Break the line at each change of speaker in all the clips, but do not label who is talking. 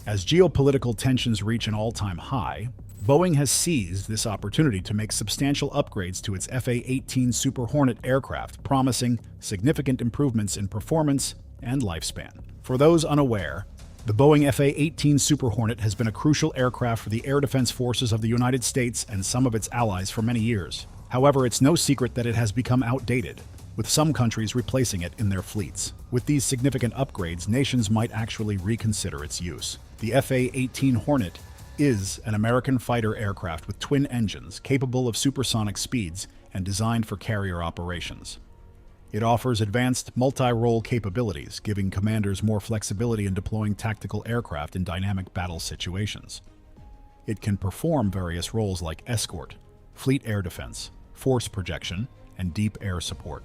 As geopolitical tensions reach an all-time high, Boeing has seized this opportunity to make substantial upgrades to its F-18 Super Hornet aircraft, promising significant improvements in performance and lifespan. For those unaware, the Boeing F-18 Super Hornet has been a crucial aircraft for the air defense forces of the United States and some of its allies for many years. However, it's no secret that it has become outdated, with some countries replacing it in their fleets. With these significant upgrades, nations might actually reconsider its use. The F-18 Hornet is an American fighter aircraft with twin engines, capable of supersonic speeds and designed for carrier operations. It offers advanced multi-role capabilities, giving commanders more flexibility in deploying tactical aircraft in dynamic battle situations. It can perform various roles like escort, fleet air defense, force projection, and deep air support.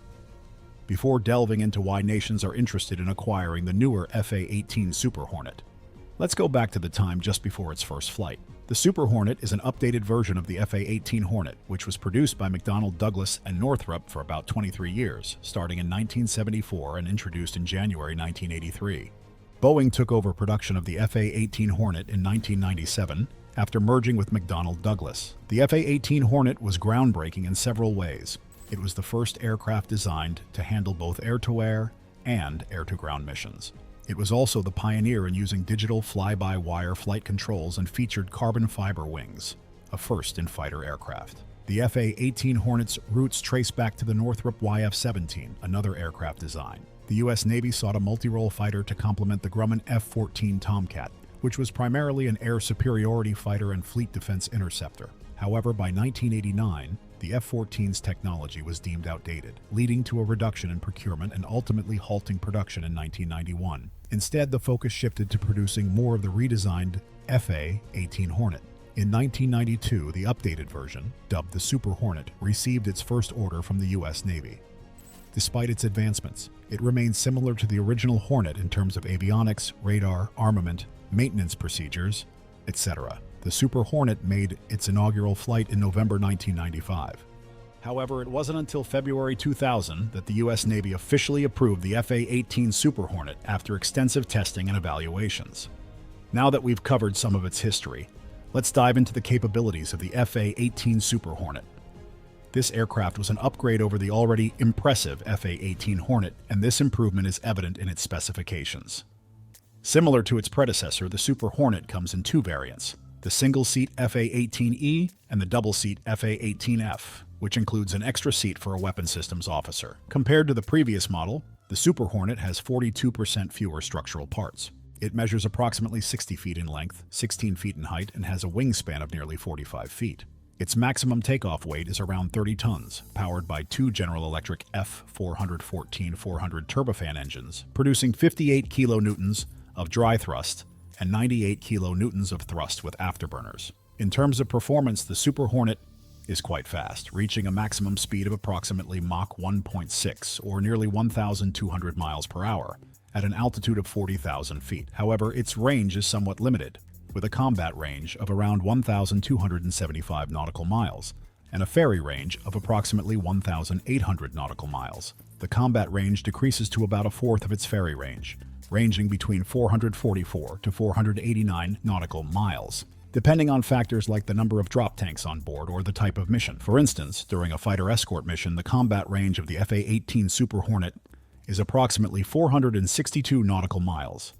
Before delving into why nations are interested in acquiring the newer F-18 Super Hornet, let's go back to the time just before its first flight. The Super Hornet is an updated version of the F-18 Hornet, which was produced by McDonnell Douglas and Northrop for about 23 years, starting in 1974 and introduced in January 1983. Boeing took over production of the F-18 Hornet in 1997 after merging with McDonnell Douglas. The F-18 Hornet was groundbreaking in several ways. It was the first aircraft designed to handle both air-to-air and air-to-ground missions. It was also the pioneer in using digital fly-by-wire flight controls and featured carbon fiber wings, a first in fighter aircraft. The F-18 Hornet's roots trace back to the Northrop YF-17, another aircraft design. The U.S. Navy sought a multi-role fighter to complement the Grumman F-14 Tomcat, which was primarily an air superiority fighter and fleet defense interceptor. However, by 1989, the F-14's technology was deemed outdated, leading to a reduction in procurement and ultimately halting production in 1991. Instead, the focus shifted to producing more of the redesigned F-18 Hornet. In 1992, the updated version, dubbed the Super Hornet, received its first order from the U.S. Navy. Despite its advancements, it remains similar to the original Hornet in terms of avionics, radar, armament, maintenance procedures, etc. The Super Hornet made its inaugural flight in November 1995. However, it wasn't until February 2000 that the U.S. Navy officially approved the F-18 Super Hornet after extensive testing and evaluations. Now that we've covered some of its history, let's dive into the capabilities of the F-18 Super Hornet. This aircraft was an upgrade over the already impressive F-18 Hornet, and this improvement is evident in its specifications. Similar to its predecessor, the Super Hornet comes in two variants: the single-seat F-18E and the double-seat F-18F, which includes an extra seat for a weapons systems officer. Compared to the previous model, the Super Hornet has 42% fewer structural parts. It measures approximately 60 feet in length, 16 feet in height, and has a wingspan of nearly 45 feet. Its maximum takeoff weight is around 30 tons, powered by two General Electric F414-400 turbofan engines, producing 58 kilonewtons of dry thrust and 98 kilonewtons of thrust with afterburners. In terms of performance, the Super Hornet is quite fast, reaching a maximum speed of approximately Mach 1.6, or nearly 1,200 miles per hour, at an altitude of 40,000 feet. However, its range is somewhat limited, with a combat range of around 1,275 nautical miles and a ferry range of approximately 1,800 nautical miles. The combat range decreases to about a fourth of its ferry range, ranging between 444 to 489 nautical miles, depending on factors like the number of drop tanks on board or the type of mission. For instance, during a fighter escort mission, the combat range of the F-18 Super Hornet is approximately 462 nautical miles.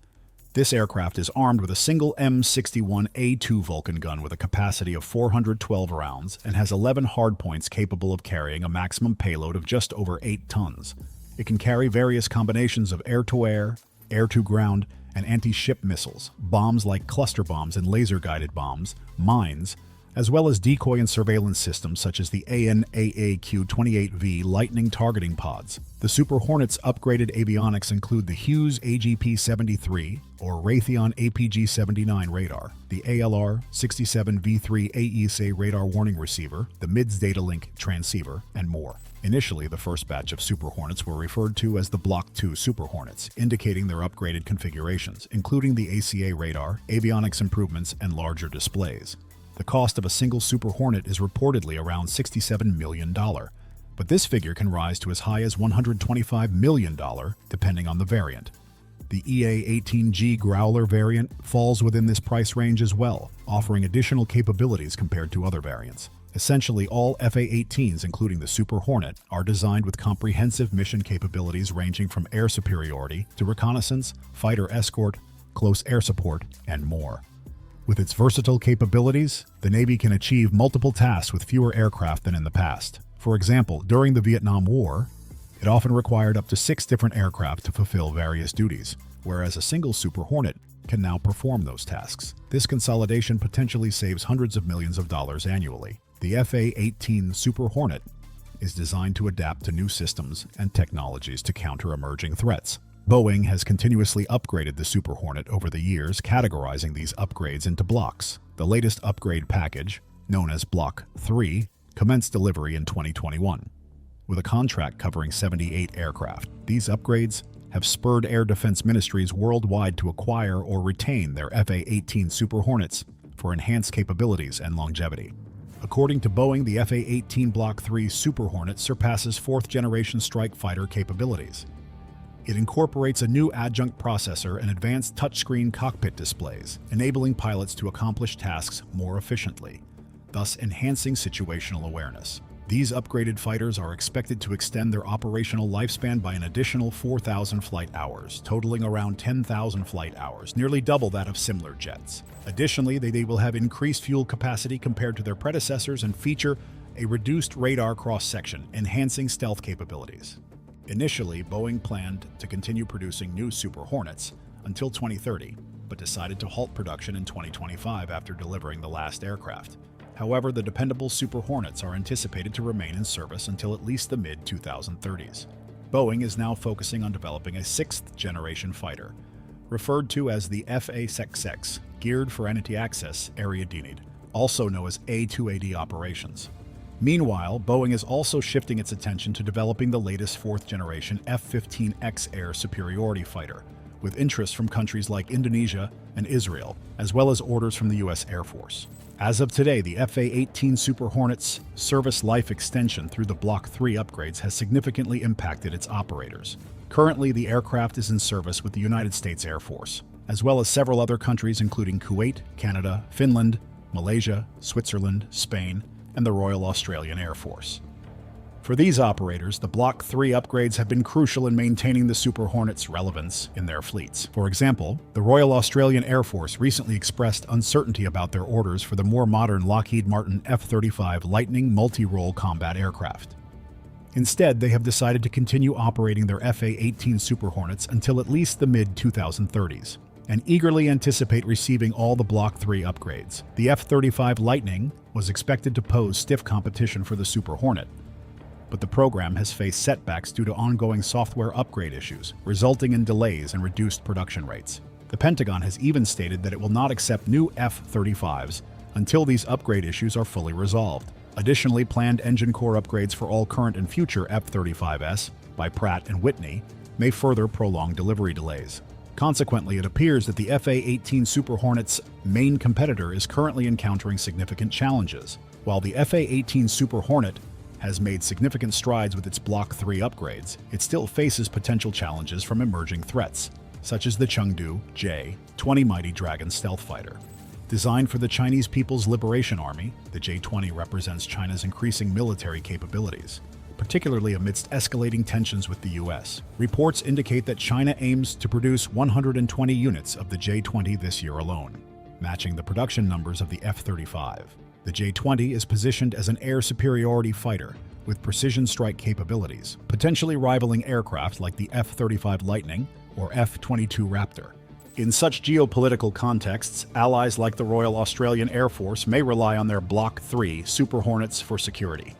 This aircraft is armed with a single M61A2 Vulcan gun with a capacity of 412 rounds and has 11 hardpoints capable of carrying a maximum payload of just over 8 tons. It can carry various combinations of air-to-air, air-to-ground, and anti-ship missiles, bombs like cluster bombs and laser-guided bombs, mines, as well as decoy and surveillance systems such as the ANAAQ-28V Lightning targeting pods. The Super Hornet's upgraded avionics include the Hughes AGP-73 or Raytheon APG-79 radar, the ALR-67V3 AESA radar warning receiver, the MIDS data link transceiver, and more. Initially, the first batch of Super Hornets were referred to as the Block 2 Super Hornets, indicating their upgraded configurations, including the ACA radar, avionics improvements, and larger displays. The cost of a single Super Hornet is reportedly around $67 million, but this figure can rise to as high as $125 million depending on the variant. The EA-18G Growler variant falls within this price range as well, offering additional capabilities compared to other variants. Essentially, all F-18s, including the Super Hornet, are designed with comprehensive mission capabilities ranging from air superiority to reconnaissance, fighter escort, close air support, and more. With its versatile capabilities, the Navy can achieve multiple tasks with fewer aircraft than in the past. For example, during the Vietnam War, it often required up to 6 different aircraft to fulfill various duties, whereas a single Super Hornet can now perform those tasks. This consolidation potentially saves hundreds of millions of dollars annually. The F-18 Super Hornet is designed to adapt to new systems and technologies to counter emerging threats. Boeing has continuously upgraded the Super Hornet over the years, categorizing these upgrades into blocks. The latest upgrade package, known as Block 3, commenced delivery in 2021. With a contract covering 78 aircraft, these upgrades have spurred air defense ministries worldwide to acquire or retain their F-18 Super Hornets for enhanced capabilities and longevity. According to Boeing, the F-18 Block 3 Super Hornet surpasses 4th-generation strike fighter capabilities. It incorporates a new adjunct processor and advanced touchscreen cockpit displays, enabling pilots to accomplish tasks more efficiently, thus enhancing situational awareness. These upgraded fighters are expected to extend their operational lifespan by an additional 4,000 flight hours, totaling around 10,000 flight hours, nearly double that of similar jets. Additionally, they will have increased fuel capacity compared to their predecessors and feature a reduced radar cross-section, enhancing stealth capabilities. Initially, Boeing planned to continue producing new Super Hornets until 2030, but decided to halt production in 2025 after delivering the last aircraft. However, the dependable Super Hornets are anticipated to remain in service until at least the mid-2030s. Boeing is now focusing on developing a 6th-generation fighter, referred to as the F-A-6X, geared for anti-access area denied, also known as A2AD operations. Meanwhile, Boeing is also shifting its attention to developing the latest 4th-generation F-15X air superiority fighter, with interest from countries like Indonesia and Israel, as well as orders from the U.S. Air Force. As of today, the F-18 Super Hornet's service life extension through the Block 3 upgrades has significantly impacted its operators. Currently, the aircraft is in service with the United States Air Force, as well as several other countries including Kuwait, Canada, Finland, Malaysia, Switzerland, Spain, and the Royal Australian Air Force. For these operators, the Block 3 upgrades have been crucial in maintaining the Super Hornet's relevance in their fleets. For example, the Royal Australian Air Force recently expressed uncertainty about their orders for the more modern Lockheed Martin F-35 Lightning multi-role combat aircraft. Instead, they have decided to continue operating their F-18 Super Hornets until at least the mid-2030s, and eagerly anticipate receiving all the Block 3 upgrades. The F-35 Lightning was expected to pose stiff competition for the Super Hornet, but the program has faced setbacks due to ongoing software upgrade issues, resulting in delays and reduced production rates. The Pentagon has even stated that it will not accept new F-35s until these upgrade issues are fully resolved. Additionally, planned engine core upgrades for all current and future F-35s by Pratt & Whitney may further prolong delivery delays. Consequently, it appears that the F-18 Super Hornet's main competitor is currently encountering significant challenges. While the F-18 Super Hornet has made significant strides with its Block 3 upgrades, it still faces potential challenges from emerging threats, such as the Chengdu J-20 Mighty Dragon stealth fighter. Designed for the Chinese People's Liberation Army, the J-20 represents China's increasing military capabilities, particularly amidst escalating tensions with the U.S. Reports indicate that China aims to produce 120 units of the J-20 this year alone, matching the production numbers of the F-35. The J-20 is positioned as an air superiority fighter with precision strike capabilities, potentially rivaling aircraft like the F-35 Lightning or F-22 Raptor. In such geopolitical contexts, allies like the Royal Australian Air Force may rely on their Block 3 Super Hornets for security.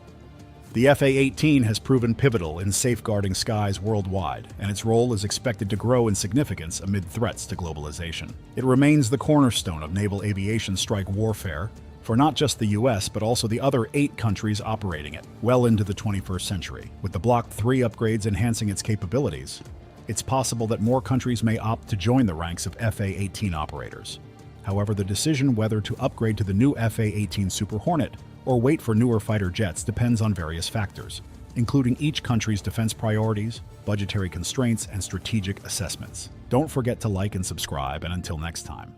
The F-18 has proven pivotal in safeguarding skies worldwide, and its role is expected to grow in significance amid threats to globalization. It remains the cornerstone of naval aviation strike warfare for not just the US, but also the other 8 countries operating it, well into the 21st century. With the Block 3 upgrades enhancing its capabilities, it's possible that more countries may opt to join the ranks of F-18 operators. However, the decision whether to upgrade to the new F-18 Super Hornet or wait for newer fighter jets depends on various factors, including each country's defense priorities, budgetary constraints, and strategic assessments. Don't forget to like and subscribe, and until next time.